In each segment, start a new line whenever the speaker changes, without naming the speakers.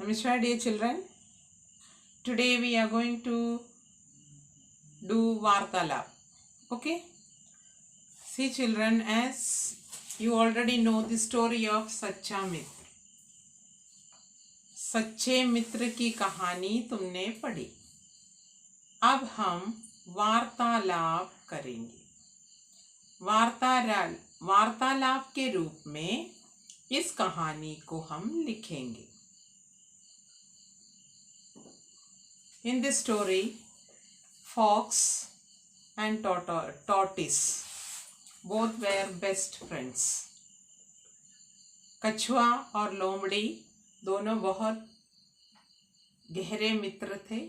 Namaskar, dear children. Today we are going to do Vartalap. Okay? See, children, as you already know the story of सच्चा मित्र. सच्चे मित्र की कहानी तुमने पढ़ी. अब हम वार्तालाप करेंगे. वार्तालाप के रूप में इस कहानी को हम लिखेंगे. In this story, fox and tortoise both were best friends. कछुआ और लोमड़ी दोनों बहुत गहरे मित्र थे.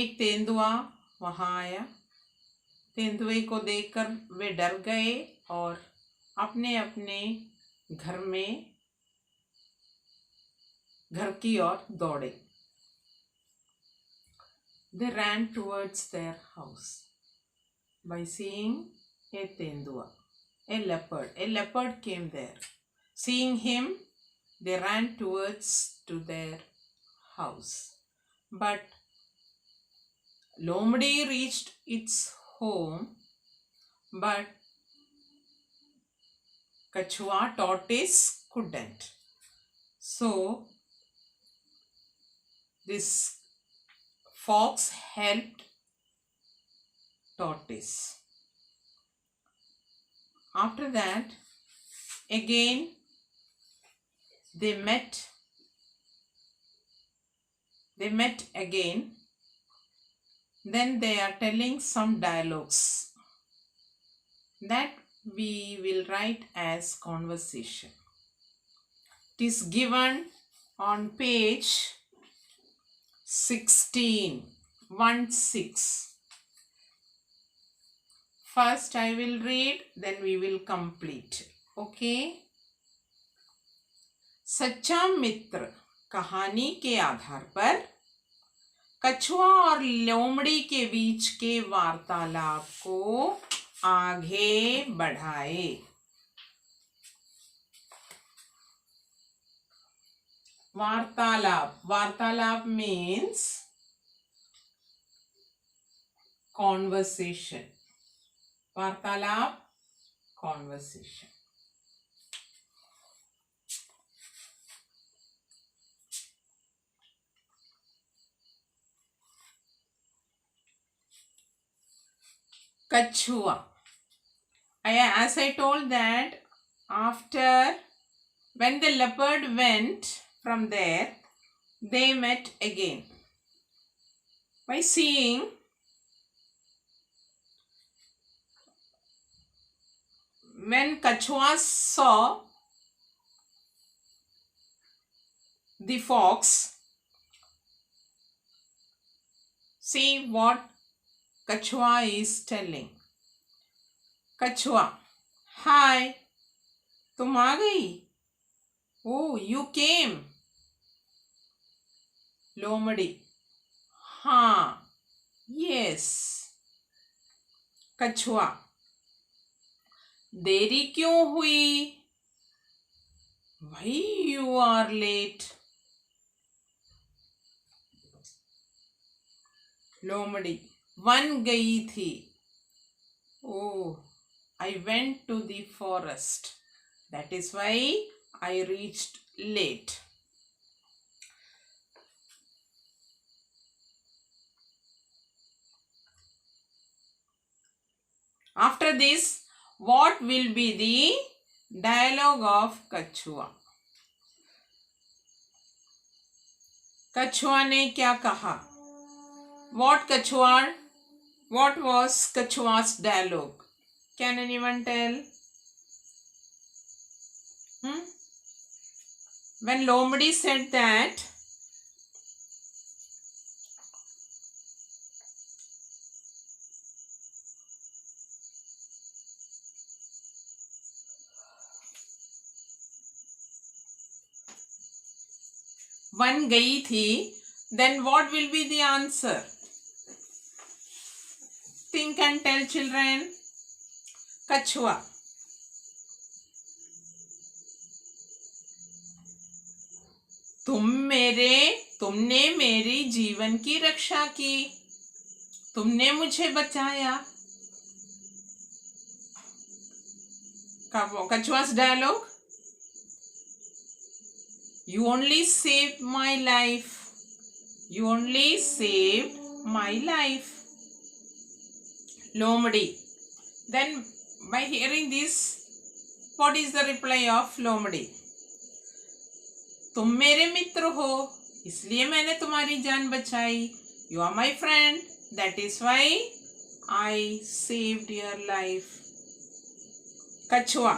एक तेंदुआ वहां आया. तेंदुए को देखकर वे डर गए और अपने अपने घर की ओर दौड़े. They ran towards their house by seeing a tendua, a leopard. A leopard came there. Seeing him, they ran towards to their house. But Lomdi reached its home, but Kachua tortoise couldn't. So this fox helped tortoise. After that, again they met again. Then they are telling some dialogues that we will write as conversation. It is given on page 16. First I will read, then we will complete. Okay? सच्चा मित्र कहानी के आधार पर कछुआ और लोमड़ी के बीच के वार्तालाप को आगे बढ़ाए. वार्तालाप means conversation. वार्तालाप conversation. Kachua. As I told that after when the leopard went from there, they met again. By seeing when Kachua saw the fox, see what Kachua is telling. Kachua, hi, तुम आ गई? Oh, you came. लोमड़ी, हाँ, yes. कछुआ, देरी क्यों हुई? Why you are late? लोमड़ी, one गई थी. Oh, I went to the forest. That is why I reached late. After this, what will be the dialogue of Kachua? कछुआ ने क्या कहा? What was Kachua's dialogue? Can anyone tell? When Lomdi said that one गई थी, then what will be the answer? Think and tell, children. Kachua. तुमने मेरी जीवन की रक्षा की, तुमने मुझे बचाया। Kachwa's dialogue. You only saved my life. You only saved my life. Lomadi. Then by hearing this, what is the reply of Lomadi? तुम मेरे मित्र हो, इसलिए मैंने तुम्हारी जान बचाई. You are my friend. That is why I saved your life. कछुआ.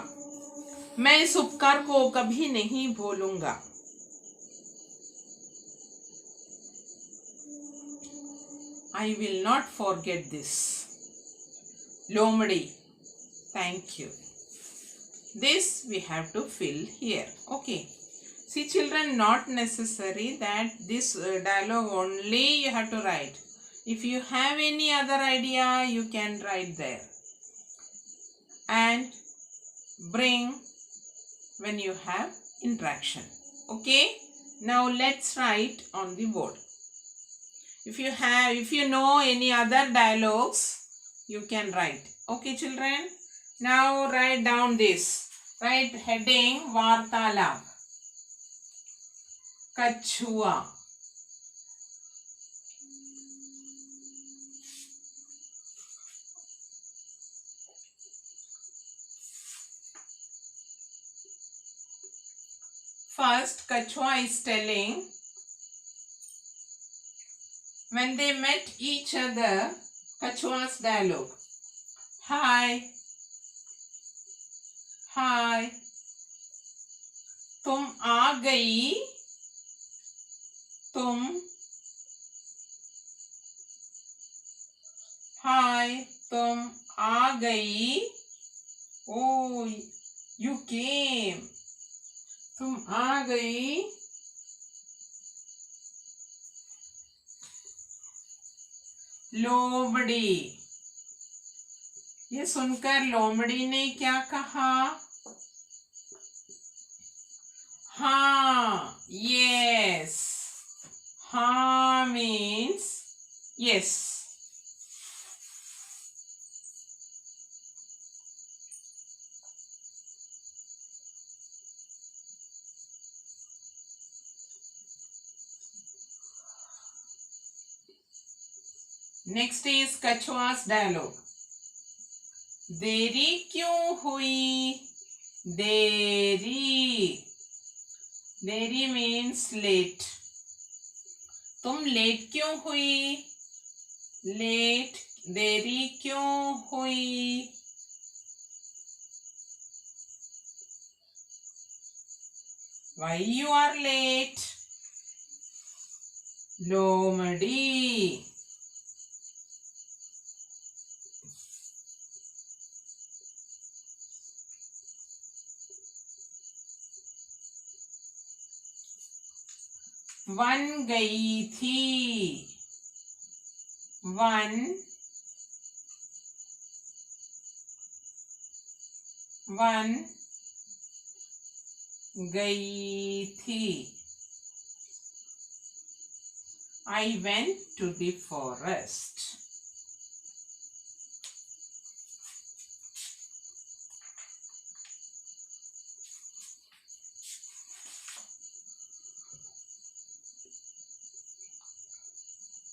मैं इस उपकार को कभी नहीं भूलूंगा. I will not forget this. Lomadi. Thank you. This we have to fill here. Okay. See children, not necessary that this dialogue only you have to write. If you have any other idea, you can write there. And bring when you have interaction. Okay. Now let's write on the board. If you know any other dialogues, you can write. Okay children. Now write down this. Write heading Vartalap. Kachua. First, Kachua is telling when they met each other, Kachua's dialogue. Hi. Hi. तुम आ गई. तुम. Hi. तुम आ गई. Oh, you came. तुम आ गई. लोमड़ी. ये सुनकर लोमड़ी ने क्या कहा? हाँ. Yes. हाँ means yes. Next is Kachua's dialogue. देरी क्यों हुई? देरी. देरी means late. तुम लेट क्यों हुई? लेट. देरी क्यों हुई? Why you are late? लोमड़ी. वन गई थी. वन. वन गई थी. I went to the forest.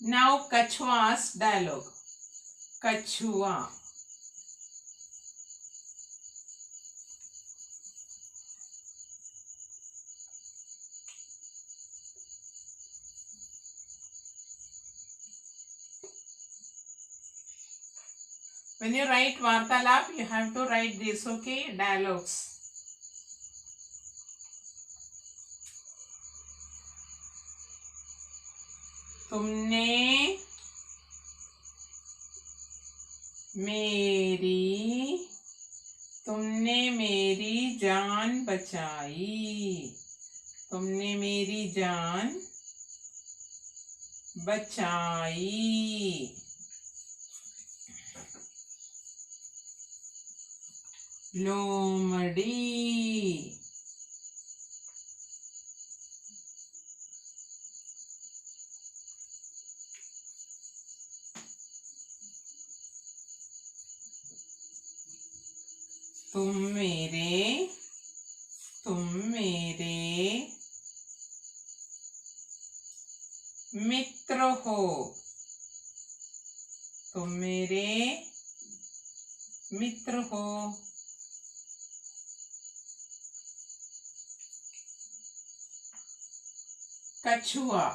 Now Kachua's dialogue. Kachua. When you write Vartalap, you have to write this, okay? Dialogues. तुमने मेरी जान बचाई. तुमने मेरी जान बचाई. लोमड़ी. तुम मेरे मित्र हो, तुम मेरे मित्र हो। कछुआ,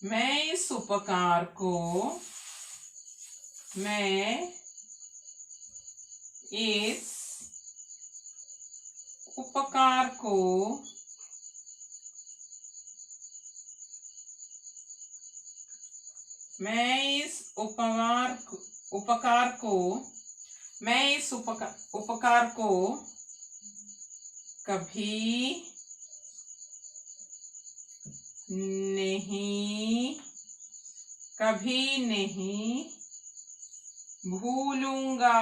मैं इस उपकार को कभी नहीं भूलूंगा।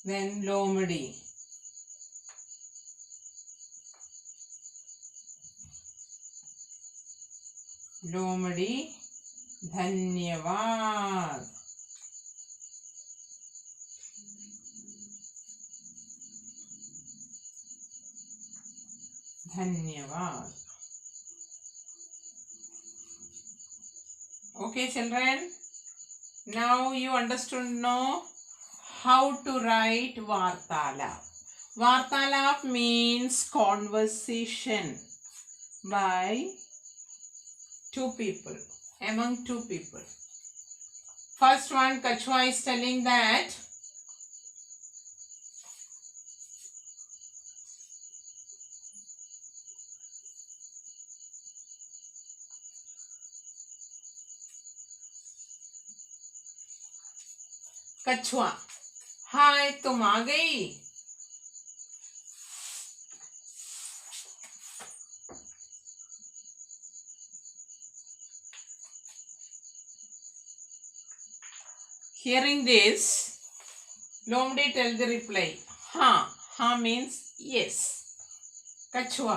Then लोमड़ी, धन्यवाद। Okay, children. Now you understood know how to write Vartalap. Vartalap means conversation by among two people. First one, Kachua is telling that कछुआ, हाय तुम आ गई। Hearing this, लोमड़ी tell the reply, हाँ means yes. कछुआ,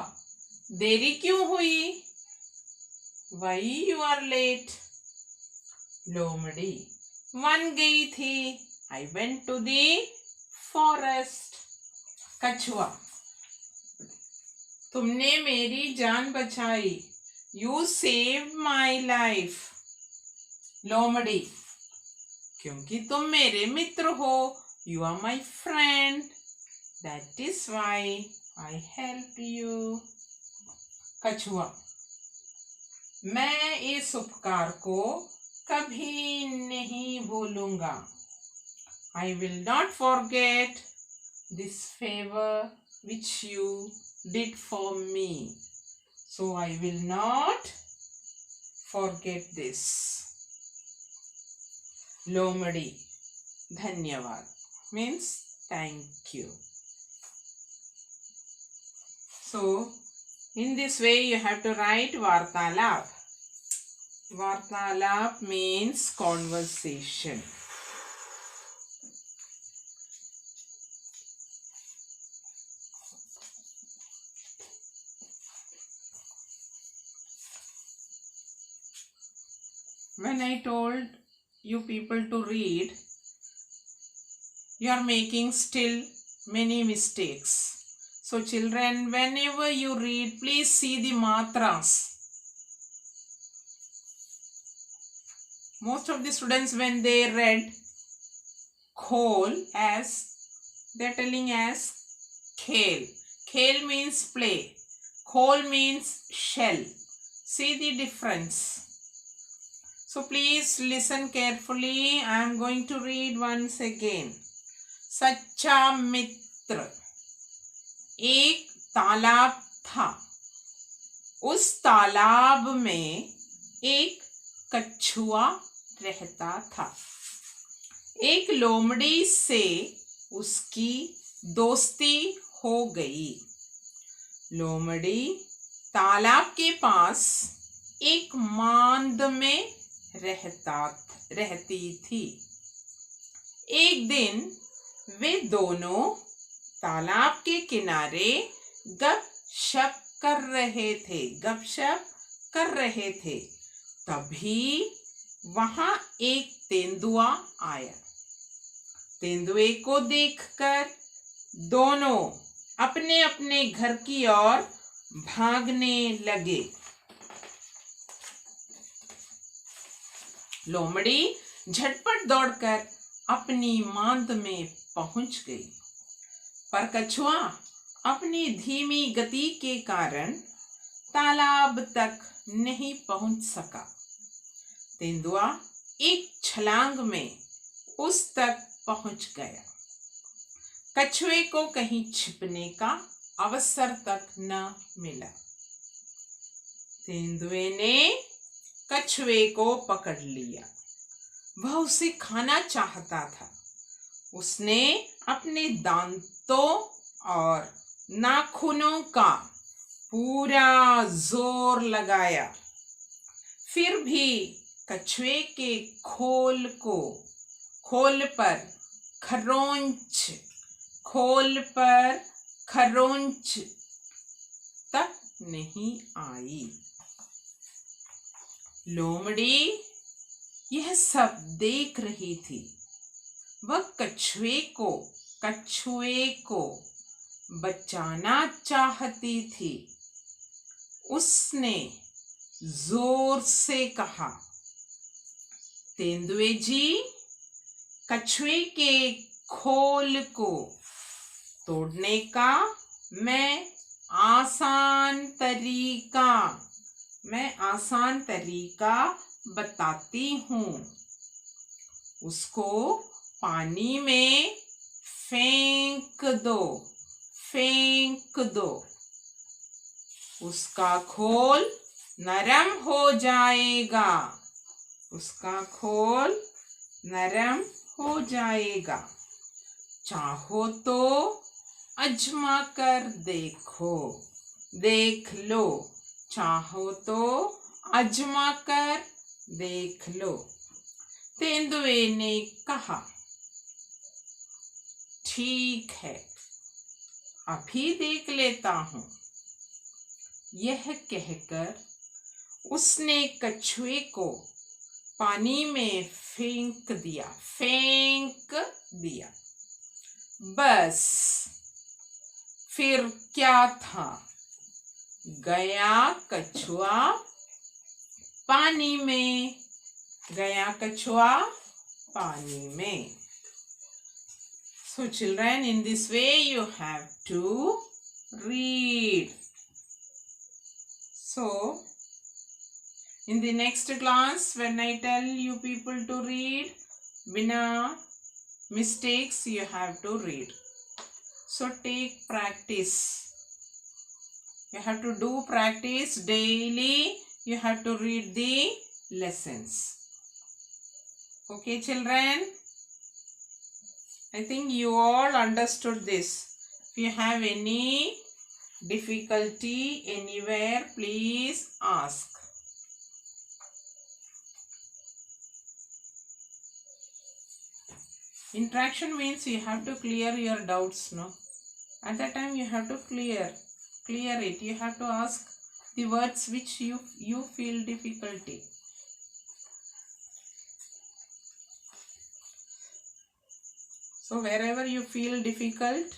देरी क्यों हुई? Why you are late? लोमड़ी, वन गई थी, I went to the forest. कछुआ, तुमने मेरी जान बचाई, You saved my life. लोमड़ी, क्योंकि तुम मेरे मित्र हो, You are my friend. That is why I help you. कछुआ, मैं इस उपकार को कभी नहीं भूलूंगा. I will not forget this favor which you did for me. So I will not forget this. लोमड़ी, धन्यवाद means thank you. So in this way you have to write Vartalap. Vartalap means conversation. When I told you people to read, you are making still many mistakes. So children, whenever you read, please see the matras. Most of the students, when they read khol, as they are telling as khel. Khel means play. Khol means shell. See the difference. So please listen carefully. I am going to read once again. सच्चा मित्र. एक तालाब था. उस तालाब में एक कछुआ रहता था. एक लोमड़ी से उसकी दोस्ती हो गई। लोमड़ी तालाब के पास एक मांद में रहती थी। एक दिन वे दोनों तालाब के किनारे गपशप कर रहे थे। तभी वहां एक तेंदुआ आया। तेंदुए को देखकर दोनों अपने अपने घर की ओर भागने लगे। लोमड़ी झटपट दौड़कर अपनी मांद में पहुंच गई, पर कछुआ अपनी धीमी गति के कारण तालाब तक नहीं पहुंच सका। तेंदुआ एक छलांग में उस तक पहुंच गया। कछुए को कहीं छिपने का अवसर तक न मिला। तेंदुए ने कछुए को पकड़ लिया। वह उसे खाना चाहता था। उसने अपने दांतों और नाखूनों का पूरा जोर लगाया, फिर भी कछुए के खोल पर खरोंच तक नहीं आई। लोमड़ी यह सब देख रही थी। वह कछुए को बचाना चाहती थी। उसने जोर से कहा, तेंदुए जी, कछुए के खोल को तोड़ने का मैं आसान तरीका बताती हूँ। उसको पानी में फेंक दो। उसका खोल नरम हो जाएगा। चाहो तो आजमा कर देख लो। तेंदुए ने कहा, ठीक है, अभी देख लेता हूँ। यह कहकर उसने कछुए को पानी में फेंक दिया। बस फिर क्या था, गया कछुआ पानी में। So children, in this way you have to read. So in the next class, when I tell you people to read, without mistakes you have to read. So take practice. You have to do practice daily. You have to read the lessons. Okay, children? I think you all understood this. If you have any difficulty anywhere, please ask. Interaction means you have to clear your doubts, no? At that time you have to clear it. You have to ask the words which you feel difficulty. So wherever you feel difficult,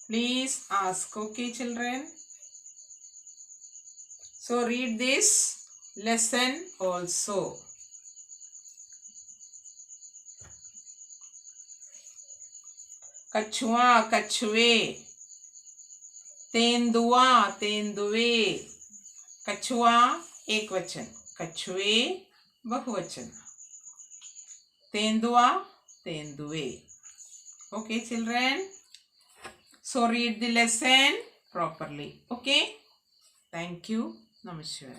please ask. Okay, children? So read this lesson also. कछुआ कछुए, तेंदुआ तेंदुए। कछुआ एक वचन, कछुए बहुवचन, तेंदुआ तेंदुए. Okay, children? So read the lesson properly. Okay? Thank you. Namaskar.